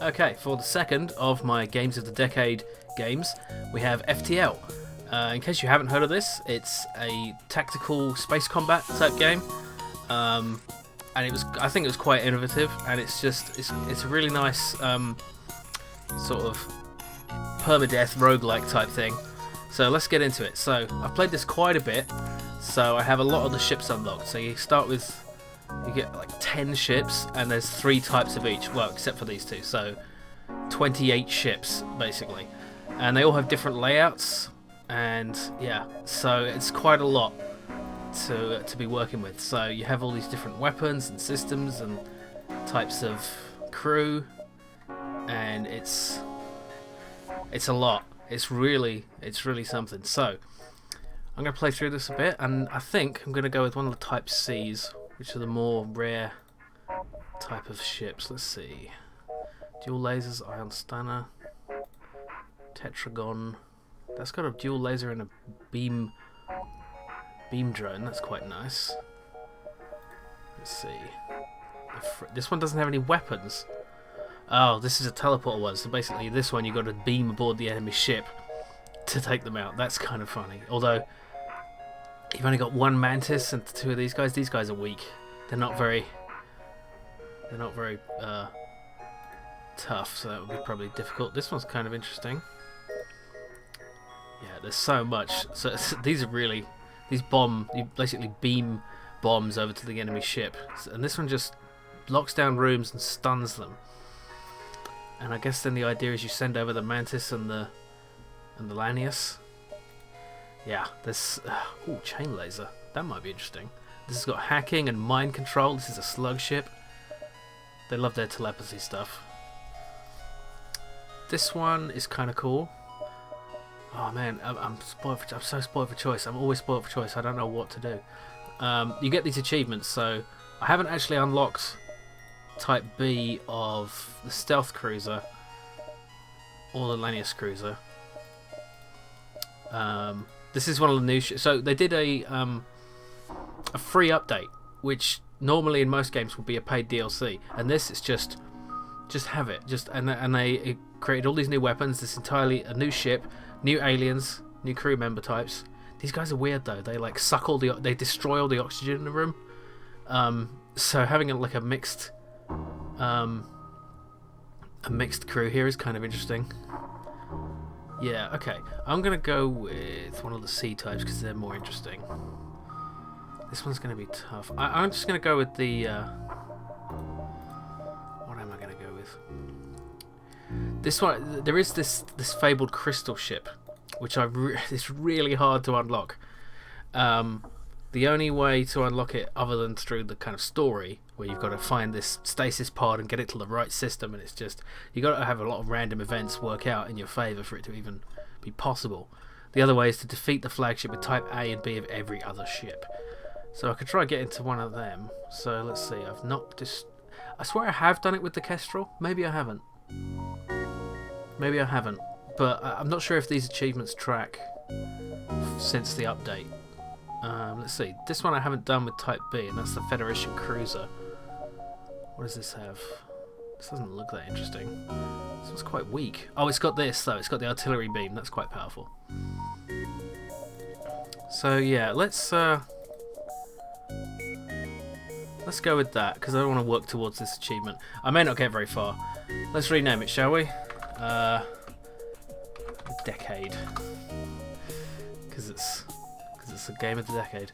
Okay, for the second of my Games of the Decade games, we have FTL. In case you haven't heard of this, it's a tactical space combat type game, and I think it was quite innovative, and it's a really nice sort of permadeath roguelike type thing. So let's get into it. So I've played this quite a bit, so I have a lot of the ships unlocked. So you get like 10 ships, and there's 3 types of each, well, except for these 2, so 28 ships basically, and they all have different layouts, and yeah, so it's quite a lot to be working with. So you have all these different weapons and systems and types of crew, and it's a lot. It's really something. So I'm going to play through this a bit, and I think I'm going to go with one of the Type C's, which are the more rare type of ships. Let's see. Dual lasers, ion stunner, tetragon. That's got a dual laser and a beam drone. That's quite nice. Let's see. This one doesn't have any weapons. Oh, this is a teleporter one. So basically, this one you got to beam aboard the enemy ship to take them out. That's kind of funny. Although you've only got 1 mantis and 2 of these guys. These guys are weak. They're not very tough, so that would be probably difficult. This one's kind of interesting. Yeah, there's so much. So these you basically beam bombs over to the enemy ship, and this one just locks down rooms and stuns them. And I guess then the idea is you send over the mantis and the Lanius. Yeah, there's chain laser. That might be interesting. This has got hacking and mind control. This is a slug ship. They love their telepathy stuff. This one is kind of cool. Oh man, I'm so spoiled for choice. I'm always spoiled for choice. I don't know what to do. You get these achievements, so I haven't actually unlocked Type B of the stealth cruiser or the Lanius cruiser. This is one of the new so they did a free update, which normally in most games would be a paid DLC, and this is just have it. And they created all these new weapons, this entirely a new ship, new aliens, new crew member types. These guys are weird though. They like they destroy all the oxygen in the room. So having a mixed crew here is kind of interesting. Yeah, okay. I'm gonna go with one of the C types because they're more interesting. This one's gonna be tough. I'm just gonna go with the. What am I gonna go with? This one. There is this fabled crystal ship, which it's really hard to unlock. The only way to unlock it, other than through the kind of story, where you've got to find this stasis pod and get it to the right system, and it's just you got to have a lot of random events work out in your favour for it to even be possible. The other way is to defeat the flagship with Type A and B of every other ship. So I could try and get into one of them. So let's see. I've not I swear I have done it with the Kestrel. Maybe I haven't. Maybe I haven't. But I'm not sure if these achievements track since the update. Let's see. This one I haven't done with Type B, and that's the Federation Cruiser. What does this have? This doesn't look that interesting. This one's quite weak. Oh, it's got this though. It's got the artillery beam. That's quite powerful. So yeah, let's go with that because I don't want to work towards this achievement. I may not get very far. Let's rename it, shall we? Decade, because it's a game of the decade.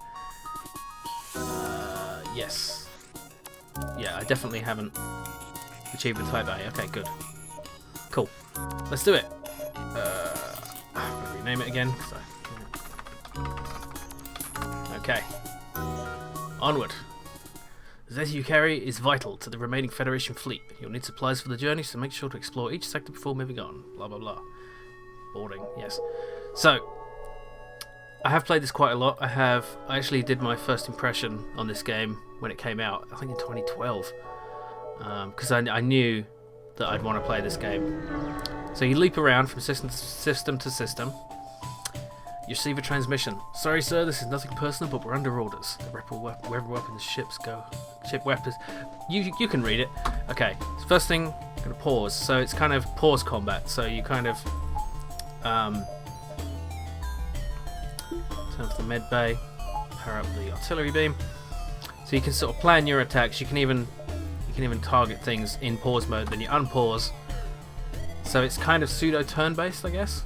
Yes. Yeah, I definitely haven't achieved with Type A. Okay, good. Cool. Let's do it. I'm going to rename it again. Okay. Onward. The data you carry is vital to the remaining Federation fleet. You'll need supplies for the journey, so make sure to explore each sector before moving on. Blah, blah, blah. Boarding, yes. So, I have played this quite a lot. I actually did my first impression on this game when it came out, I think in 2012. Because I knew that I'd want to play this game. So you leap around from system to system. You receive a transmission. Sorry, sir, this is nothing personal, but we're under orders. The wherever weapons ships go. Ship weapons. You can read it. Okay, so first thing, I'm going to pause. So it's kind of pause combat. So you kind of turn off the med bay, power up the artillery beam. So you can sort of plan your attacks. You can even target things in pause mode. Then you unpause. So it's kind of pseudo turn-based, I guess.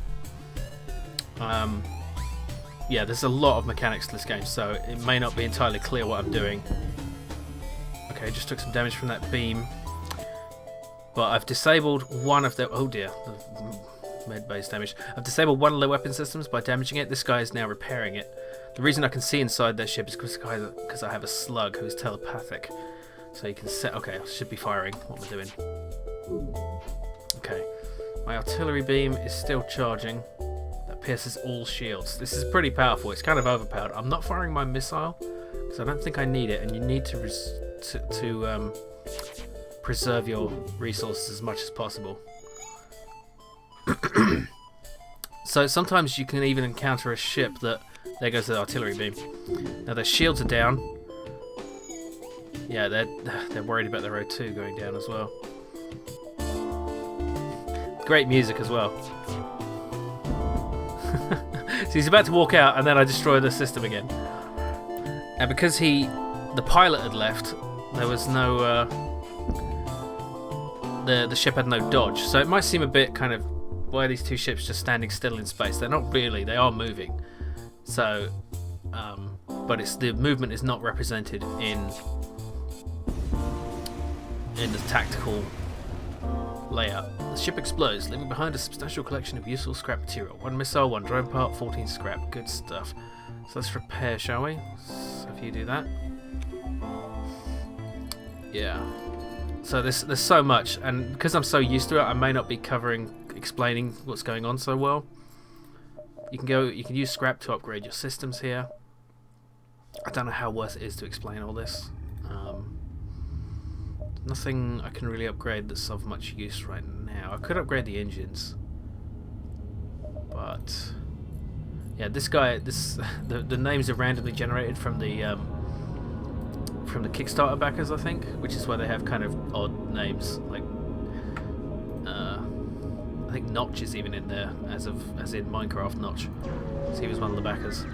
Yeah, there's a lot of mechanics to this game, so it may not be entirely clear what I'm doing. Okay, just took some damage from that beam. But I've disabled one of their... Oh dear, the med-based damage. I've disabled one of their weapon systems by damaging it. This guy is now repairing it. The reason I can see inside their ship is because I have a slug who is telepathic. So you can set... Okay, I should be firing. What am I doing? Okay. My artillery beam is still charging. Pierces all shields. This is pretty powerful. It's kind of overpowered. I'm not firing my missile because I don't think I need it, and you need to preserve your resources as much as possible. So sometimes you can even encounter a ship that... There goes the artillery beam. Now their shields are down. Yeah, they're worried about their O2 going down as well. Great music as well. So he's about to walk out, and then I destroy the system again. And because the pilot had left, there was no the ship had no dodge. So it might seem a bit kind of, why are these two ships just standing still in space? They're not really. They are moving. So, but the movement is not represented in the tactical layout. The ship explodes, leaving behind a substantial collection of useful scrap material. 1 missile, 1 drone part, 14 scrap. Good stuff. So let's repair, shall we? So if you do that. Yeah. So there's so much, and because I'm so used to it, I may not be explaining what's going on so well. You can use scrap to upgrade your systems here. I don't know how worth it is to explain all this. Nothing I can really upgrade that's of much use right now. I could upgrade the engines, but yeah, this guy, the names are randomly generated from the Kickstarter backers, I think, which is why they have kind of odd names. Like I think Notch is even in there, as in Minecraft Notch. So he was one of the backers.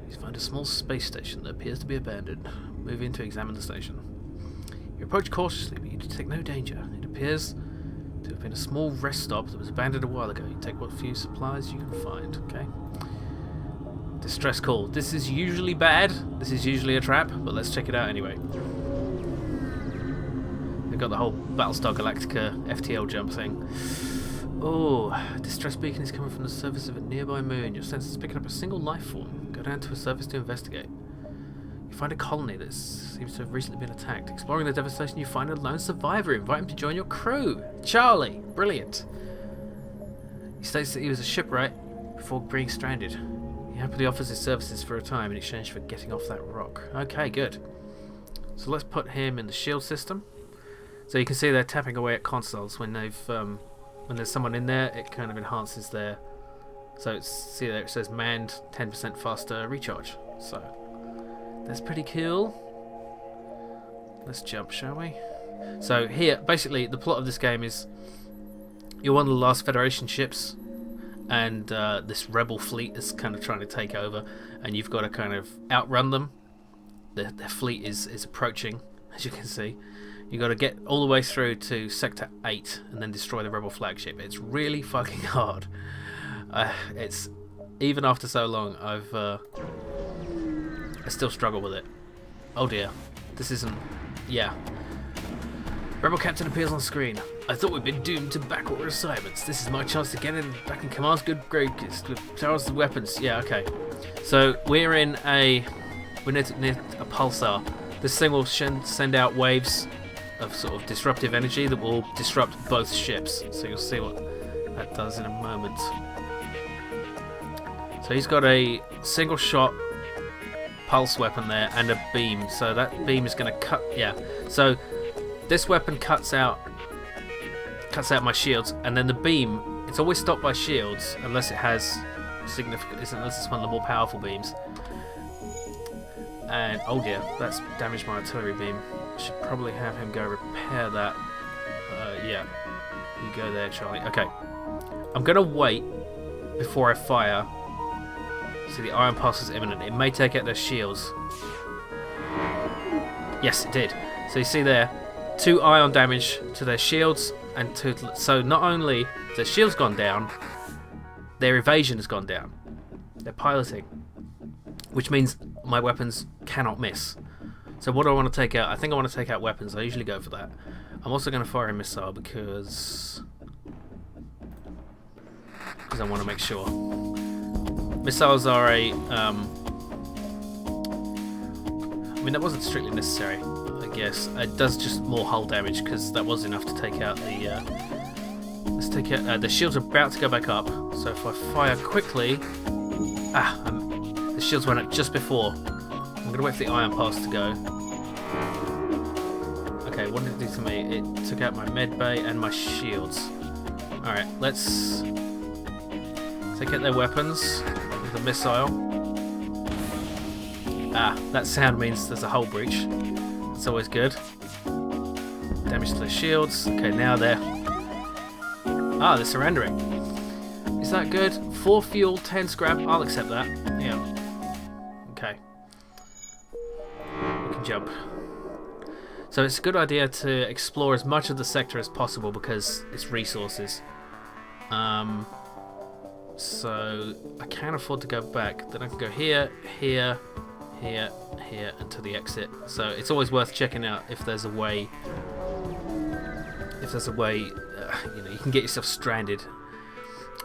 He's found a small space station that appears to be abandoned. Move in to examine the station. You approach cautiously, but you detect no danger. It appears to have been a small rest stop that was abandoned a while ago. You take what few supplies you can find. Okay. Distress call. This is usually bad. This is usually a trap, but let's check it out anyway. They've got the whole Battlestar Galactica FTL jump thing. Oh, distress beacon is coming from the surface of a nearby moon. Your sense is picking up a single life form. Go down to a surface to investigate. You find a colony that seems to have recently been attacked. Exploring the devastation, you find a lone survivor. Invite him to join your crew. Charlie. Brilliant. He states that he was a shipwright before being stranded. He happily offers his services for a time in exchange for getting off that rock. Okay, good. So let's put him in the shield system. So you can see they're tapping away at consoles when they've when there's someone in there. It kind of enhances their. So see there it says manned, 10% faster recharge. So that's pretty cool. Let's jump, shall we? So here, basically, the plot of this game is you're one of the last Federation ships, and this rebel fleet is kind of trying to take over, and you've got to kind of outrun them. Their fleet is approaching, as you can see. You've got to get all the way through to Sector 8 and then destroy the rebel flagship. It's really fucking hard. It's even after so long, I still struggle with it. Oh dear, this isn't. Yeah. Rebel captain appears on screen. I thought we'd been doomed to backward assignments. This is my chance to get in back in command's good graces with towers and weapons. Yeah, okay. So we're near a pulsar. This thing will send out waves of sort of disruptive energy that will disrupt both ships. So you'll see what that does in a moment. So he's got a single shot pulse weapon there and a beam. So that beam is going to cut. Yeah. So this weapon cuts out my shields, and then the beam, It's always stopped by shields unless it has significant, unless it's one of the more powerful beams. And oh dear, that's damaged my artillery beam. I should probably have him go repair that. Yeah, you go there, Charlie. Okay, I'm gonna wait before I fire. See, the iron pass is imminent. It may take out their shields. Yes, it did. So you see there, 2 ion damage to their shields, and so not only their shields gone down, their evasion has gone down. Their piloting, which means my weapons cannot miss. So what do I want to take out? I think I want to take out weapons. I usually go for that. I'm also going to fire a missile because I want to make sure. Missiles are a... I mean, that wasn't strictly necessary, I guess. It does just more hull damage because that was enough to take out the... let's take out... the shields are about to go back up, so if I fire quickly... the shields went up just before. I'm going to wait for the iron pass to go. Okay, what did it do to me? It took out my med bay and my shields. Alright, let's take out their weapons with the missile. That sound means there's a hull breach. That's always good. Damage to the shields. Okay, now they're surrendering. Is that good? 4 fuel, 10 scrap. I'll accept that. Yeah. Okay. We can jump. So it's a good idea to explore as much of the sector as possible because it's resources. So I can't afford to go back. Then I can go here, here, here, here, and to the exit. So it's always worth checking out if there's a way. If there's a way, you can get yourself stranded.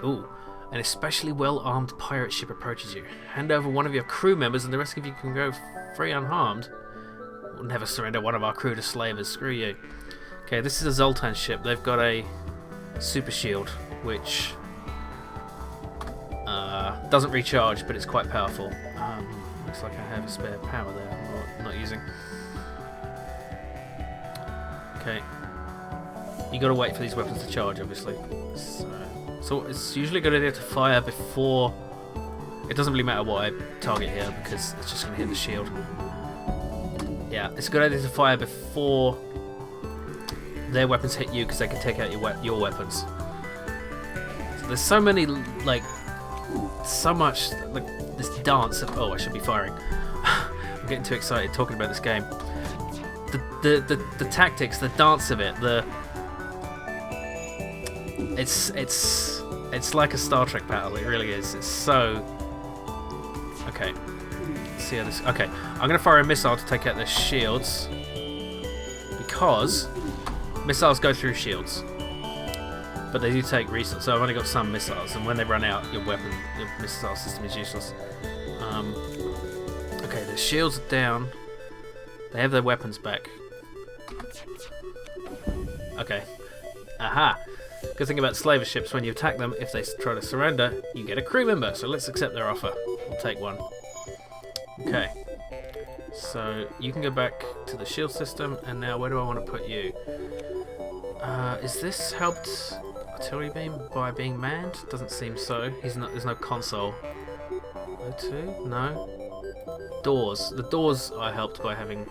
Ooh, an especially well-armed pirate ship approaches you. Hand over one of your crew members, and the rest of you can go free unharmed. We'll never surrender one of our crew to slavers. Screw you. Okay, this is a Zoltan ship. They've got a super shield, which doesn't recharge, but it's quite powerful. Looks like I have a spare power there I'm not using. Okay. You got to wait for these weapons to charge, obviously. So it's usually a good idea to fire before. It doesn't really matter what I target here because it's just going to hit the shield. Yeah, it's a good idea to fire before their weapons hit you because they can take out your weapons. So there's so many, so much, this dance of... Oh, I should be firing. I'm getting too excited talking about this game. The tactics, the dance of it, It's like a Star Trek battle, it really is. It's so... Okay. Let's see how this... Okay, I'm going to fire a missile to take out their shields. Because missiles go through shields. But they do take resources, so I've only got some missiles, and when they run out, your missile system is useless. Okay, the shields are down. They have their weapons back. Okay. Aha! Good thing about slaver ships, when you attack them, if they try to surrender, you get a crew member, so let's accept their offer. We'll take one. Okay. So, you can go back to the shield system, and now where do I want to put you? Is this helped artillery beam by being manned? Doesn't seem so. There's no console. O2? No. Doors. The doors are helped by having...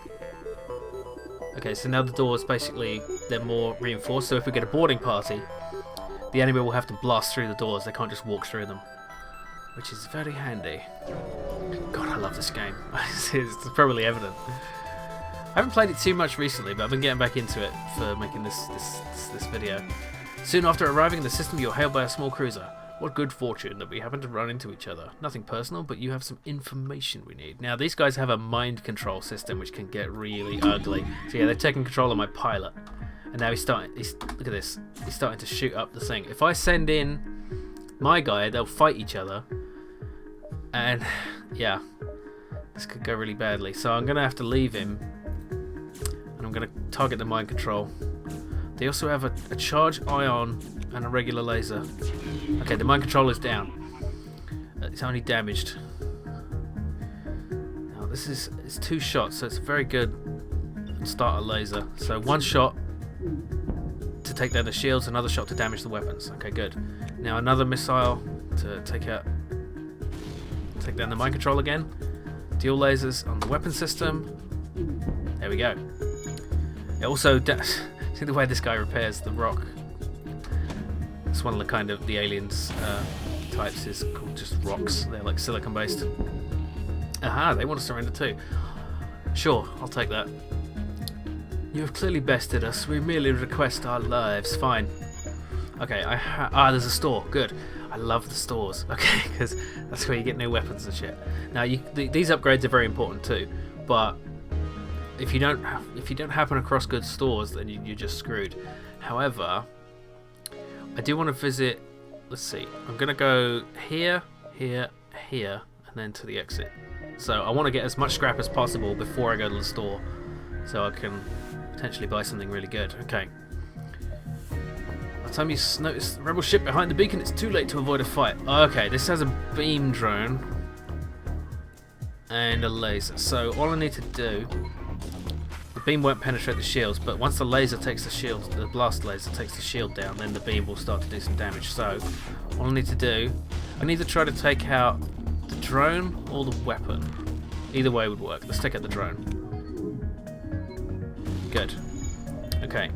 Okay, so now the doors, basically, they're more reinforced, so if we get a boarding party, the enemy will have to blast through the doors, they can't just walk through them. Which is very handy. God, I love this game. It's probably evident. I haven't played it too much recently, but I've been getting back into it for making this video. Soon after arriving in the system, you're hailed by a small cruiser. What good fortune that we happen to run into each other. Nothing personal, but you have some information we need. Now, these guys have a mind control system, which can get really ugly. So yeah, they're taking control of my pilot. And now look at this. He's starting to shoot up the thing. If I send in my guy, they'll fight each other. And, yeah. This could go really badly. So I'm going to have to leave him. And I'm going to target the mind control. They also have a charge ion and a regular laser. Okay, the mind control is down. It's only damaged. Now it's 2 shots, so it's very good. Start a laser. So 1 shot to take down the shields, another shot to damage the weapons. Okay, good. Now another missile to take down the mind control again. Dual lasers on the weapon system. There we go. It also see the way this guy repairs the rock. It's one of the kind of the aliens types is called just rocks. They're like silicon based. Aha, they want to surrender too. Sure, I'll take that. You have clearly bested us. We merely request our lives. Fine. Okay, there's a store. Good. I love the stores. Okay, because that's where you get new weapons and shit. Now, these upgrades are very important too. But if you don't happen across good stores, then you're just screwed. However, I do want to visit. Let's see. I'm gonna go here, here, here, and then to the exit. So I want to get as much scrap as possible before I go to the store, so I can potentially buy something really good. Okay. By the time you notice the rebel ship behind the beacon, it's too late to avoid a fight. Okay, this has a beam drone and a laser. So all I need to do, the beam won't penetrate the shields, but once the laser takes the shield, the blast laser takes the shield down, then the beam will start to do some damage. So all I need to do, I need to try to take out the drone or the weapon. Either way would work. Let's take out the drone. Good. Okay.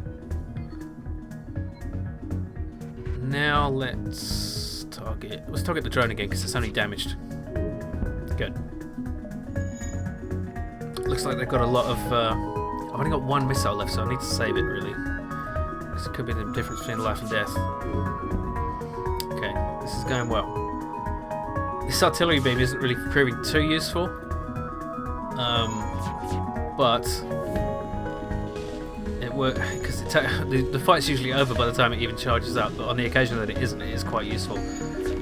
Now let's target the drone again because it's only damaged. Good. Looks like they've got a lot of. I've only got one missile left, so I need to save it really. Because it could be the difference between life and death. Okay, this is going well. This artillery beam isn't really proving too useful, but it works because the fight's usually over by the time it even charges up. But on the occasion that it isn't, it is quite useful.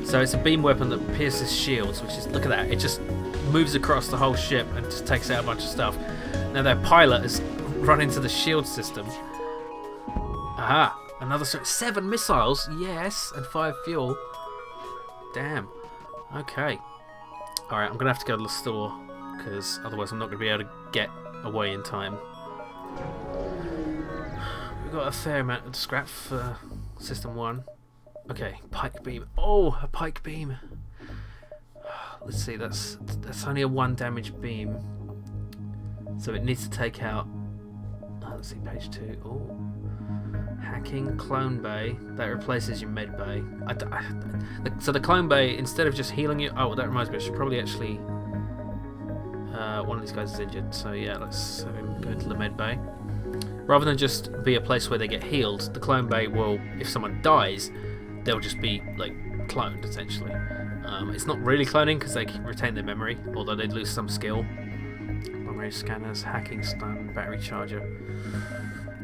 So it's a beam weapon that pierces shields, which is, look at that, it just moves across the whole ship and just takes out a bunch of stuff. Now their pilot has run into the shield system. Aha, another 7 missiles, yes, and 5 fuel. Damn. Okay. Alright, I'm going to have to go to the store, because otherwise I'm not going to be able to get away in time. We've got a fair amount of scrap for System 1. Okay, pike beam. Oh, a pike beam. Let's see, that's only a 1 damage beam. So it needs to take out... let's see, page 2. Oh. Hacking, clone bay. That replaces your med bay. So the clone bay, instead of just healing you... Oh, that reminds me, I should probably actually... one of these guys is injured, so yeah, let's have him go to the med bay. Rather than just be a place where they get healed, the clone bay will, if someone dies, they'll just be, like, cloned, essentially. It's not really cloning, because they retain their memory, although they'd lose some skill. Long-range scanners, hacking, stun, battery charger.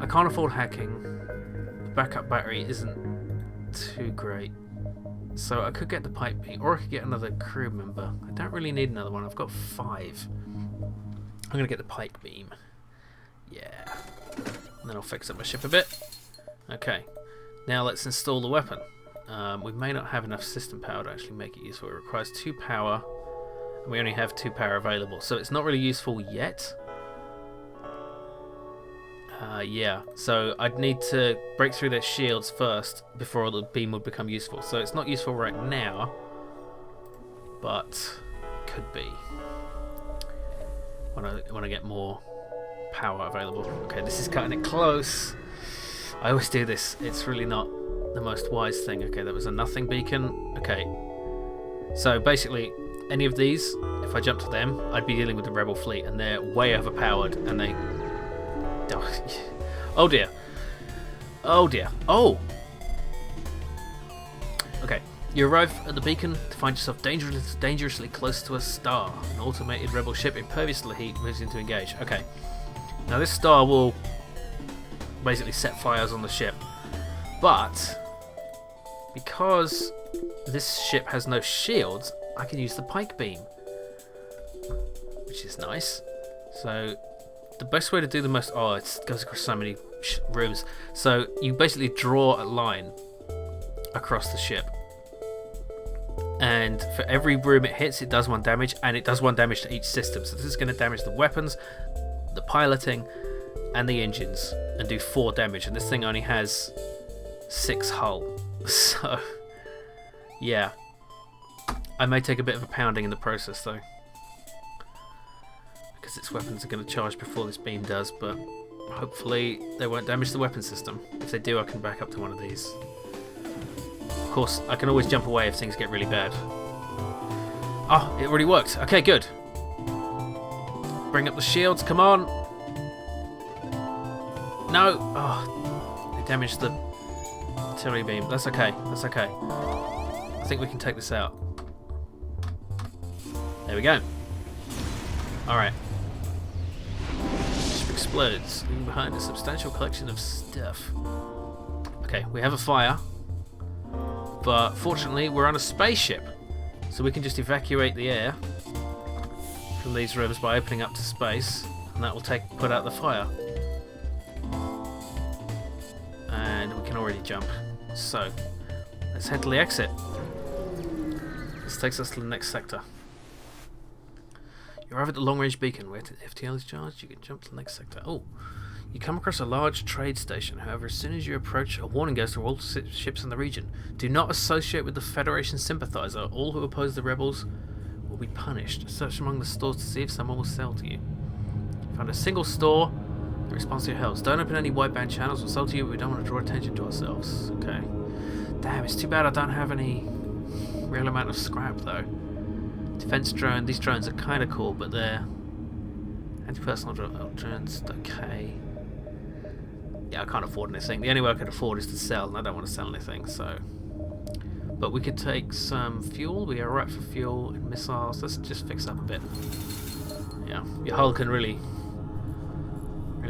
I can't afford hacking. The backup battery isn't too great. So I could get the pipe beam, or I could get another crew member. I don't really need another one, I've got 5. I'm going to get the pike beam. Yeah. And then I'll fix up my ship a bit. Okay. Now let's install the weapon. We may not have enough system power to actually make it useful. It requires 2 power, and we only have 2 power available, so it's not really useful yet. Yeah, so I'd need to break through their shields first before the beam would become useful. So it's not useful right now, but could be when I get more power available. Okay, this is cutting it close. I always do this. It's really not the most wise thing. Okay, that was a nothing beacon. Okay, so basically any of these, if I jump to them, I'd be dealing with the rebel fleet, and they're way overpowered, and they... Oh dear. Oh dear. Oh! Okay, you arrive at the beacon to find yourself dangerously close to a star. An automated rebel ship impervious to the heat moves in to engage. Okay, now this star will basically set fires on the ship, but because this ship has no shields, I can use the pike beam, which is nice. So the best way to do the most... Oh, it goes across so many rooms. So you basically draw a line across the ship, and for every room it hits, it does 1 damage, and it does 1 damage to each system. So this is going to damage the weapons, the piloting, and the engines, and do 4 damage. And this thing only has 6 hull. So, yeah. I may take a bit of a pounding in the process though, because its weapons are going to charge before this beam does, but hopefully they won't damage the weapon system. If they do, I can back up to one of these. Of course, I can always jump away if things get really bad. Oh, it already worked. Okay, good. Bring up the shields, come on. No. Oh, they damaged the artillery beam. That's okay, that's okay. I think we can take this out. There we go. Alright. Ship explodes, leaving behind a substantial collection of stuff. Okay, we have a fire. But fortunately, we're on a spaceship. So we can just evacuate the air from these rooms by opening up to space. And that will put out the fire. And we can already jump. So, let's head to the exit. This takes us to the next sector. You arrive at the long-range beacon where FTL is charged. You can jump to the next sector. Oh, you come across a large trade station. However, as soon as you approach, a warning goes to all ships in the region. Do not associate with the Federation sympathizer. All who oppose the rebels will be punished. Search among the stores to see if someone will sell to you. Found a single store that responds to your helps. Don't open any wideband channels. We'll sell to you, but we don't want to draw attention to ourselves. Okay. Damn, it's too bad I don't have any real amount of scrap though. Defense drone. These drones are kind of cool, but they're anti-personnel drones. Okay. Yeah, I can't afford anything. The only way I could afford is to sell, and I don't want to sell anything. So, but we could take some fuel. We are right for fuel and missiles. Let's just fix up a bit. Yeah, your hull can really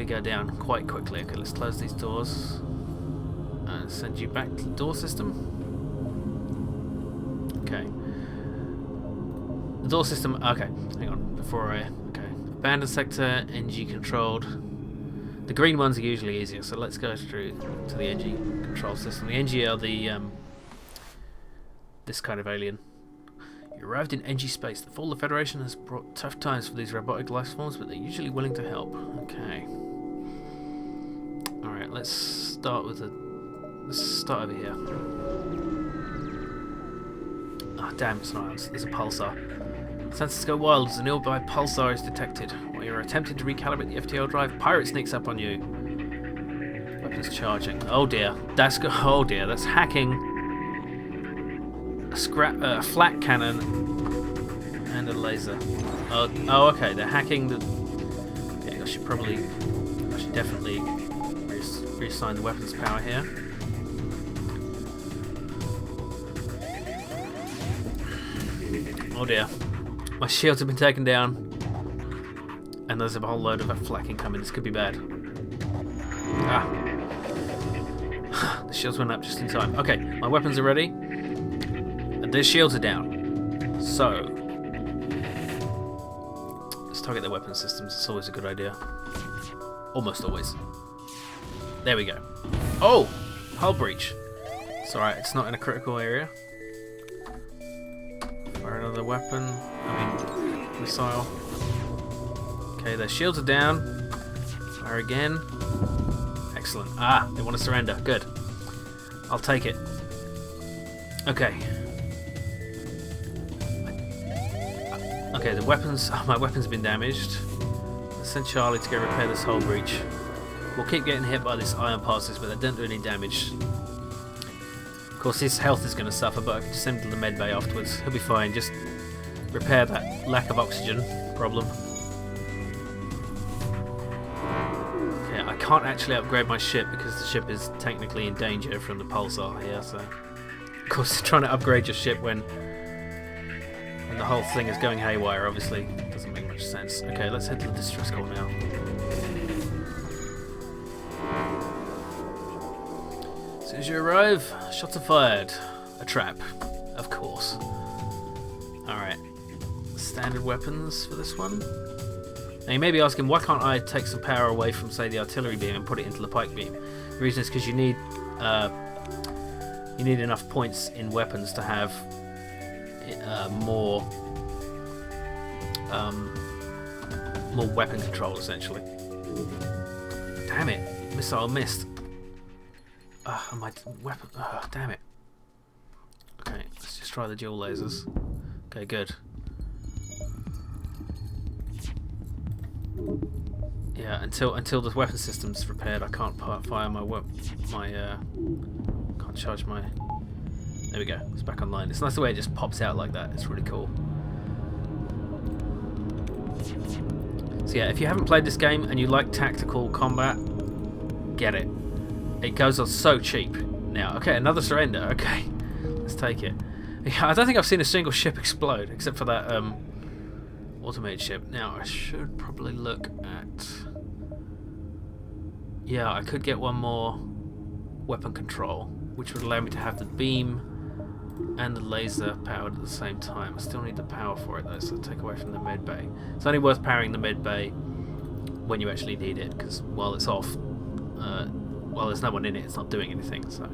go down quite quickly. Okay, let's close these doors and send you back to the door system. Okay. The door system, okay, hang on, okay. Abandoned sector, NG controlled. The green ones are usually easier, so let's go through to the NG control system. The NG are the, this kind of alien. You arrived in NG space. The fall of the Federation has brought tough times for these robotic life forms, but they're usually willing to help. Okay. Alright, let's start over here. Ah, oh, damn, it's not. There's a pulsar. Sensors go wild as a nearby pulsar is detected. While you're attempting to recalibrate the FTL drive, pirate sneaks up on you. Weapons charging. Oh dear, oh dear, that's hacking. A flat cannon and a laser. Oh, okay, they're hacking the. Okay, I should definitely reassign the weapons power here. Oh dear. My shields have been taken down, and there's a whole load of flak incoming. This could be bad. Ah. The shields went up just in time. Okay, my weapons are ready, and their shields are down. So, let's target their weapon systems. It's always a good idea. Almost always. There we go. Oh! Hull breach. It's alright, it's not in a critical area. Fire another weapon. Missile. Okay, their shields are down. Fire again. Excellent. Ah, they want to surrender. Good. I'll take it. Okay. Okay, the weapons. Oh, my weapon's been damaged. Let's send Charlie to go repair this hull breach. We'll keep getting hit by this iron particles, but they don't do any damage. Of course, his health is going to suffer, but I can just send him to the med bay afterwards. He'll be fine. Just repair that lack of oxygen problem. Okay, I can't actually upgrade my ship because the ship is technically in danger from the pulsar here. So, of course, trying to upgrade your ship when the whole thing is going haywire obviously doesn't make much sense. Okay, let's head to the distress call now. As soon as you arrive, shots are fired. A trap, of course. Alright. Standard weapons for this one. Now you may be asking, why can't I take some power away from, say, the artillery beam and put it into the pike beam? The reason is because you need enough points in weapons to have more weapon control, essentially. Damn it, missile missed. My weapon. Damn it. Okay, let's just try the dual lasers. Okay, good. Yeah, until the weapon system's repaired, I can't fire can't charge my. There we go. It's back online. It's nice the way it just pops out like that. It's really cool. So yeah, if you haven't played this game and you like tactical combat, get it. It goes on so cheap now. Okay, another surrender. Okay, let's take it. I don't think I've seen a single ship explode except for that automated ship. Now I should probably look at. Yeah, I could get one more weapon control, which would allow me to have the beam and the laser powered at the same time. I still need the power for it though, so I'll take away from the med bay. It's only worth powering the med bay when you actually need it, because while it's off, while there's no one in it, it's not doing anything. So,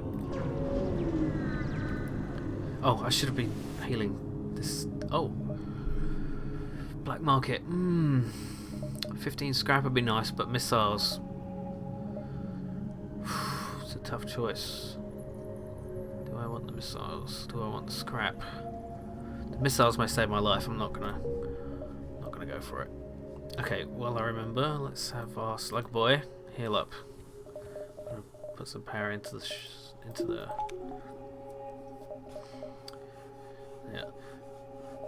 oh, I should have been healing this. Oh, black market. 15 scrap would be nice, but missiles. It's a tough choice. Do I want the missiles? Do I want the scrap? The missiles may save my life. I'm not gonna go for it. Okay, well I remember. Let's have our slug boy heal up. I'm gonna put some power into the. Yeah.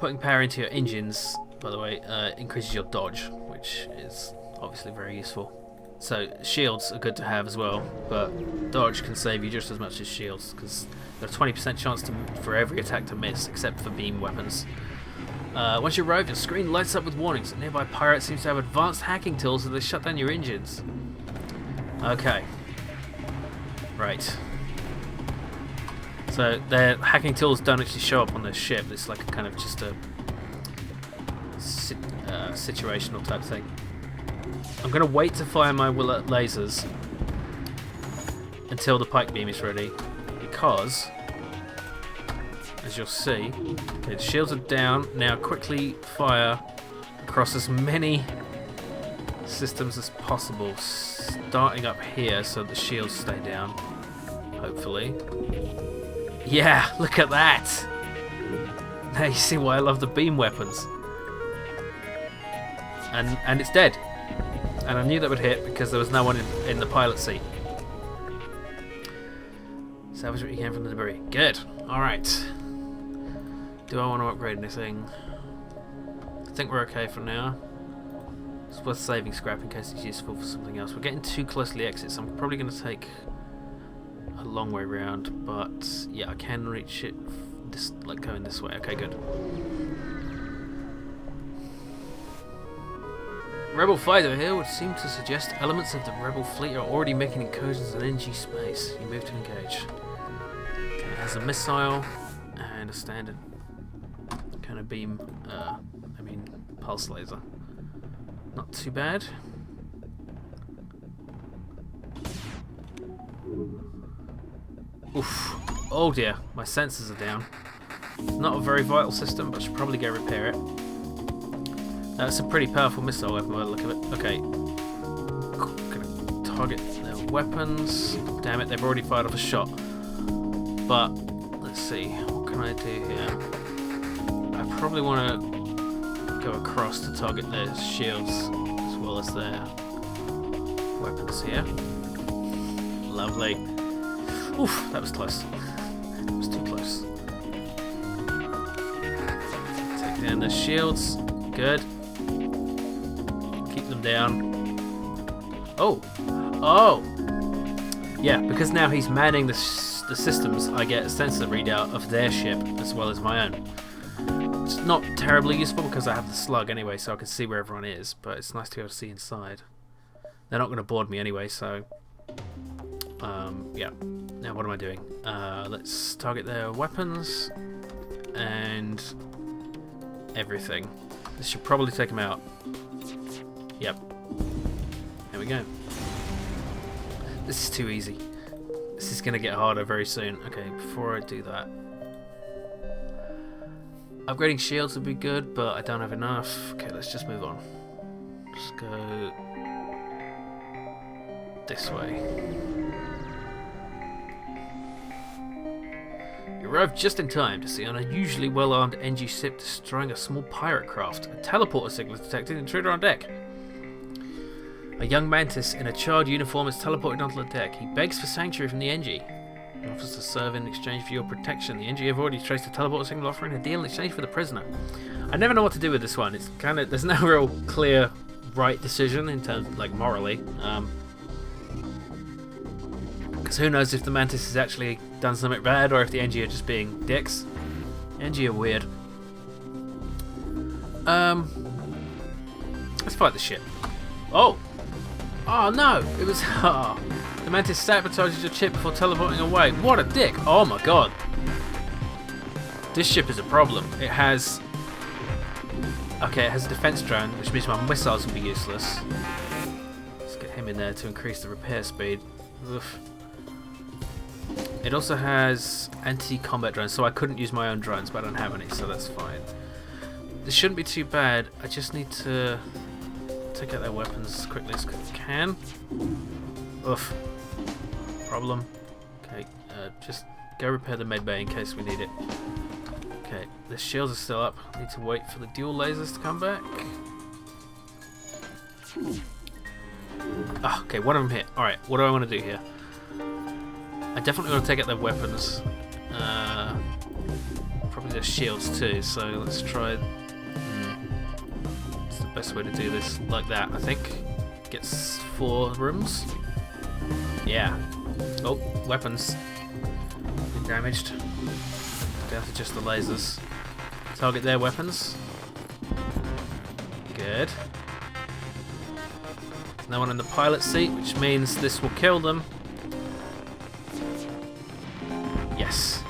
Putting power into your engines, by the way, increases your dodge, which is obviously very useful. So shields are good to have as well, but dodge can save you just as much as shields, because there's a 20% chance for every attack to miss, except for beam weapons. Once you arrive, your screen lights up with warnings. A nearby pirate seems to have advanced hacking tools that they shut down your engines. Okay. Right. So their hacking tools don't actually show up on their ship. It's like a kind of just a situational type thing. I'm going to wait to fire my lasers until the pike beam is ready, because, as you'll see, okay, the shields are down. Now quickly fire across as many systems as possible, starting up here so the shields stay down, hopefully. Yeah, look at that! Now you see why I love the beam weapons. And it's dead. And I knew that would hit because there was no one in the pilot seat. Salvage what you can from the debris. Good. Alright. Do I want to upgrade anything? I think we're okay for now. It's worth saving scrap in case it's useful for something else. We're getting too close to the exit, so I'm probably going to take a long way round. But yeah, I can reach it like going this way. Okay, good. Rebel fighter here would seem to suggest elements of the rebel fleet are already making incursions in NG space. You move to engage. Okay, it has a missile and a standard kind of beam, pulse laser. Not too bad. Oof. Oh dear, my sensors are down. Not a very vital system, but I should probably go repair it. That's a pretty powerful missile weapon by the look of it. Okay. Gonna target their weapons. Damn it, they've already fired off a shot. But, let's see. What can I do here? I probably want to go across to target their shields as well as their weapons here. Lovely. Oof, that was close. That was too close. Take down the shields. Good. Keep them down. Oh! Oh! Yeah, because now he's manning the systems, I get a sensor readout of their ship as well as my own. It's not terribly useful because I have the slug anyway, so I can see where everyone is, but it's nice to be able to see inside. They're not going to board me anyway, so... yeah. Now what am I doing? Let's target their weapons and everything. This should probably take them out. Yep. There we go. This is too easy. This is going to get harder very soon. Okay, before I do that. Upgrading shields would be good, but I don't have enough. Okay, let's just move on. Just go this way. You arrived just in time to see an unusually well-armed NG ship destroying a small pirate craft. A teleporter signal is detected. Intruder on deck. A young mantis in a charred uniform is teleported onto the deck. He begs for sanctuary from the NG. He offers to serve in exchange for your protection. The NG have already traced the teleporter signal, offering a deal in exchange for the prisoner. I never know what to do with this one. It's kind of, there's no real clear right decision in terms of, like, morally. Because who knows if the mantis has actually done something bad or if the NG are just being dicks. NG are weird. Let's fight the ship. Oh! Oh no! It was... Oh. The mantis sabotages your ship before teleporting away. What a dick! Oh my god. This ship is a problem. It has... Okay, it has a defense drone, which means my missiles will be useless. Let's get him in there to increase the repair speed. Oof. It also has anti-combat drones, so I couldn't use my own drones, but I don't have any, so that's fine. This shouldn't be too bad. I just need to take out their weapons as quickly as I can. Oof. Problem. Okay, just go repair the medbay in case we need it. Okay, the shields are still up. Need to wait for the dual lasers to come back. Oh, okay, one of them hit. Alright, what do I want to do here? I definitely want to take out their weapons. Probably their shields too, so let's try... It's the best way to do this. Like that, I think. Gets 4 rooms. Yeah. Oh, weapons. Been damaged. Down to just the lasers. Target their weapons. Good. There's no one in the pilot seat, which means this will kill them. Yes.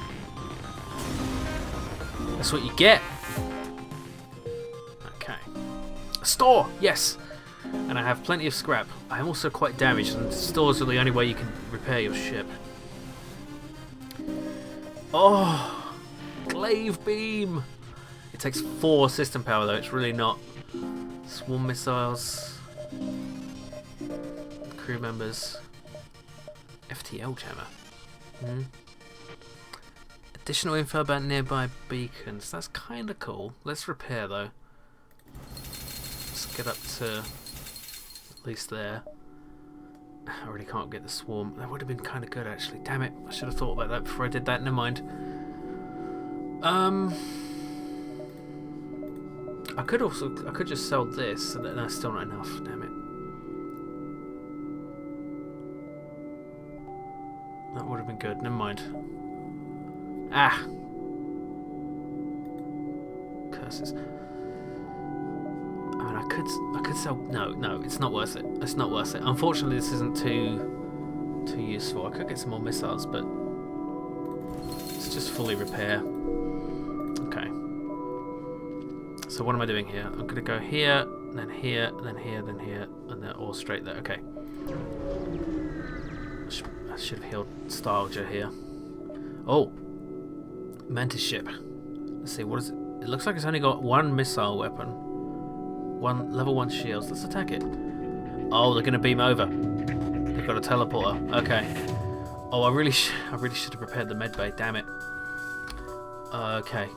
That's what you get. Okay. A store! Yes! And I have plenty of scrap. I am also quite damaged, and stores are the only way you can repair your ship. Oh! Glaive beam! It takes 4 system power though, it's really not. Swarm missiles. Crew members. FTL jammer. Additional info about nearby beacons. That's kinda cool. Let's repair though. Let's get up to at least there. I really can't get the swarm. That would have been kinda good actually. Damn it. I should have thought about that before I did that. Never mind. I could just sell this, and that's still not enough. Damn it. That would have been good. Never mind. Ah. Curses. I mean, I could sell. No, it's not worth it. It's not worth it. Unfortunately, this isn't too useful. I could get some more missiles, but it's just fully repair. Okay. So what am I doing here? I'm gonna go here, then here, then here, then here, and then all straight there. Okay. I should have healed Starja here. Oh, Mantis ship. Let's see, what is it? It looks like it's only got 1 missile weapon, 1 level 1 shields. Let's attack it. Oh, they're gonna beam over. They've got a teleporter. Okay. Oh, I really should have prepared the medbay. Damn it. Okay.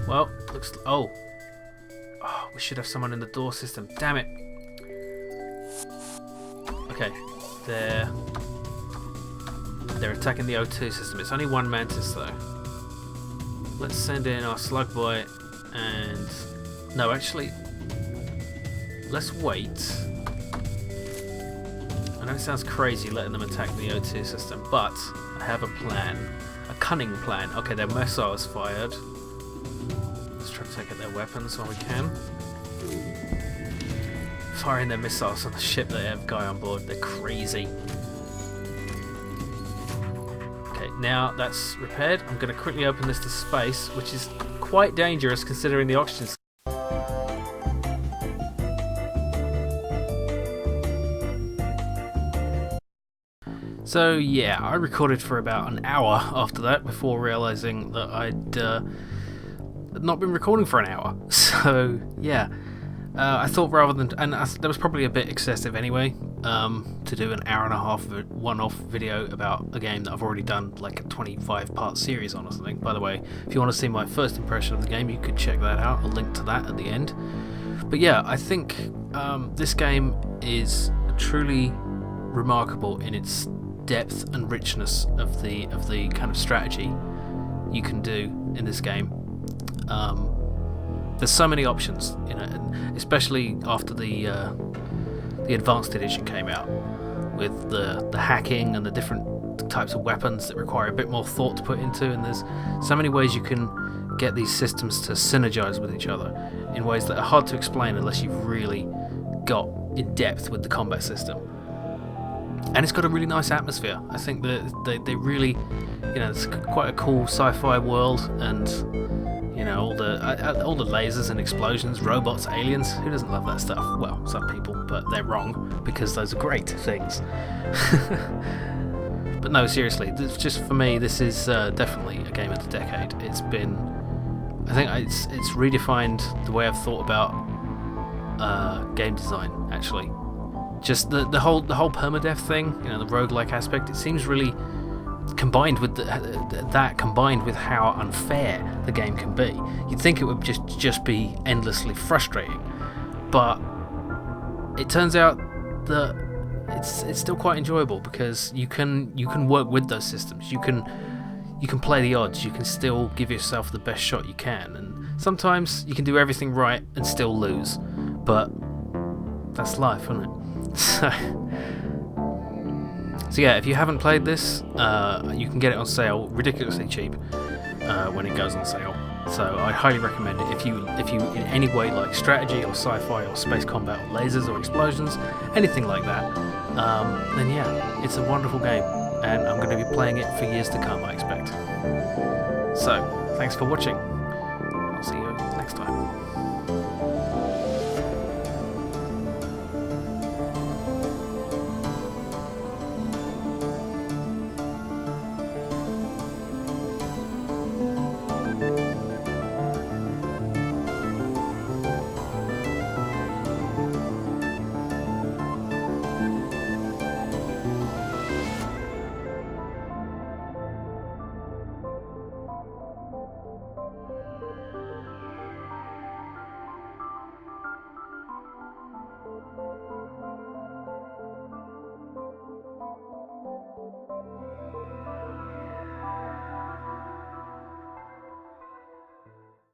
Well, looks. Oh, we should have someone in the door system. Damn it. Okay, they're attacking the O2 system. It's only 1 mantis though. Let's send in our slug boy and no, actually, let's wait. I know it sounds crazy letting them attack the O2 system, but I have a plan, a cunning plan. Okay, their missile is fired. Let's try to take out their weapons while we can. Firing their missiles on the ship they have a guy on board. They're crazy. Okay, now that's repaired. I'm going to quickly open this to space, which is quite dangerous considering the oxygen. So yeah, I recorded for about an hour after that before realising that I'd not been recording for an hour. So yeah. I thought rather than... And that was probably a bit excessive anyway, to do an hour and a half one-off video about a game that I've already done like a 25-part series on or something. By the way, if you want to see my first impression of the game, you could check that out. I'll link to that at the end. But yeah, I think this game is truly remarkable in its depth and richness of the kind of strategy you can do in this game. There's so many options, you know, and especially after the advanced edition came out with the hacking and the different types of weapons that require a bit more thought to put into, and there's so many ways you can get these systems to synergize with each other in ways that are hard to explain unless you've really got in depth with the combat system. And it's got a really nice atmosphere. I think that they really, you know, it's quite a cool sci-fi world, and you know, all the lasers and explosions, robots, aliens. Who doesn't love that stuff? Well, some people, but they're wrong, because those are great things. But no, seriously, just for me, this is definitely a game of the decade. It's been, I think it's redefined the way I've thought about game design, actually. Just the whole permadeath thing, you know, the roguelike aspect, it seems really combined with that combined with how unfair the game can be. You'd think it would just be endlessly frustrating, but it turns out that it's still quite enjoyable, because you can work with those systems. You can play the odds. You can still give yourself the best shot you can, and sometimes you can do everything right and still lose, but that's life, isn't it? So yeah, if you haven't played this, you can get it on sale ridiculously cheap when it goes on sale. So I highly recommend it if you in any way like strategy or sci-fi or space combat or lasers or explosions, anything like that. Then yeah, it's a wonderful game, and I'm going to be playing it for years to come, I expect. So thanks for watching. I'll see you next time.